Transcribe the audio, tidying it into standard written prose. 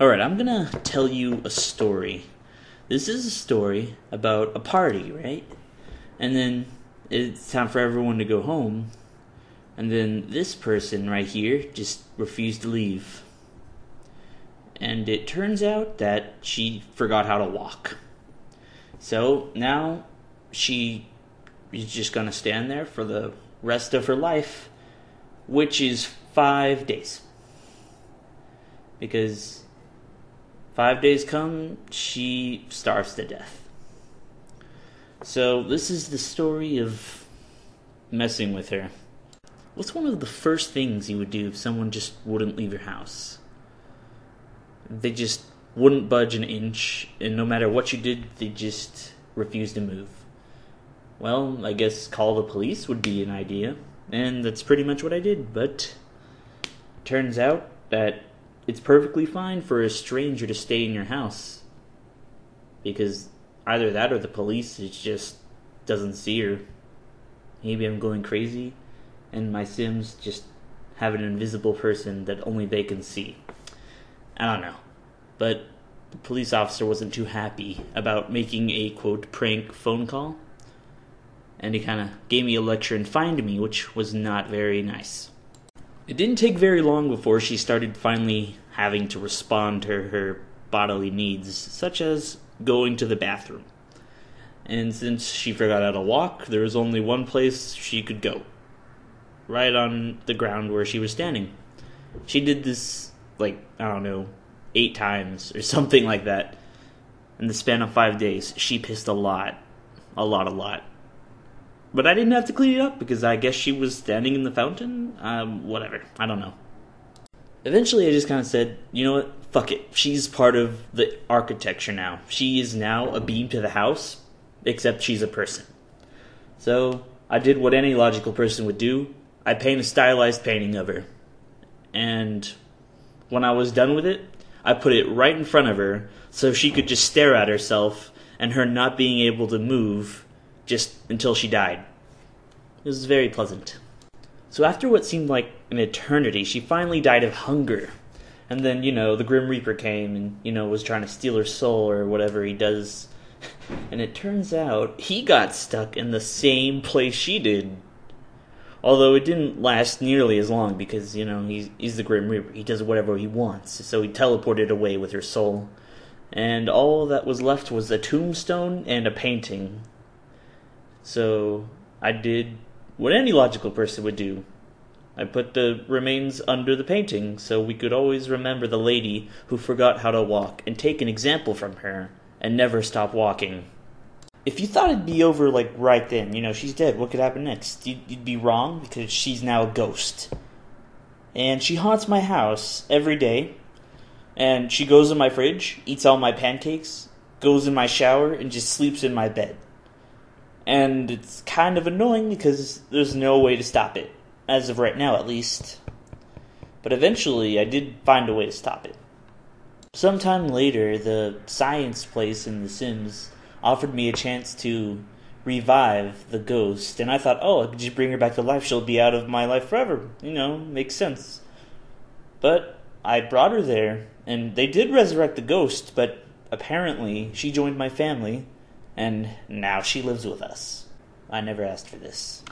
Alright, I'm gonna tell you a story. This is a story about a party, right? And then it's time for everyone to go home. And then this person right here just refused to leave. And it turns out that she forgot how to walk. So now she is just gonna stand there for the rest of her life, which is 5 days. Because 5 days come, she starves to death. So this is the story of messing with her. What's one of the first things you would do if someone just wouldn't leave your house? They just wouldn't budge an inch, and no matter what you did, they just refused to move. Well, I guess call the police would be an idea, and that's pretty much what I did, but turns out that it's perfectly fine for a stranger to stay in your house. Because either that or the police just doesn't see her. Maybe I'm going crazy, and my Sims just have an invisible person that only they can see. I don't know. But the police officer wasn't too happy about making a, quote, prank phone call. And he kind of gave me a lecture and fined me, which was not very nice. It didn't take very long before she started finally having to respond to her bodily needs, such as going to the bathroom. And since she forgot how to walk, there was only one place she could go. Right on the ground where she was standing. She did this, 8 times or something like that. In the span of 5 days, she pissed a lot. A lot. But I didn't have to clean it up because I guess she was standing in the fountain? Whatever. I don't know. Eventually I just kind of said, you know what? Fuck it. She's part of the architecture now. She is now a beam to the house, except she's a person. So I did what any logical person would do. I painted a stylized painting of her. And when I was done with it, I put it right in front of her so she could just stare at herself and her not being able to move just until she died. It was very pleasant. So after what seemed like an eternity, she finally died of hunger. And then, the Grim Reaper came and, was trying to steal her soul or whatever he does. And it turns out he got stuck in the same place she did. Although it didn't last nearly as long because, he's the Grim Reaper. He does whatever he wants. So he teleported away with her soul. And all that was left was a tombstone and a painting. So I did what any logical person would do. I put the remains under the painting so we could always remember the lady who forgot how to walk and take an example from her and never stop walking. If you thought it'd be over right then, she's dead, what could happen next? You'd be wrong because she's now a ghost. And she haunts my house every day. And she goes in my fridge, eats all my pancakes, goes in my shower, and just sleeps in my bed. And it's kind of annoying because there's no way to stop it. As of right now, at least. But eventually, I did find a way to stop it. Sometime later, the science place in The Sims offered me a chance to revive the ghost. And I thought, I could just bring her back to life. She'll be out of my life forever. Makes sense. But I brought her there, and they did resurrect the ghost, but apparently she joined my family. And now she lives with us. I never asked for this.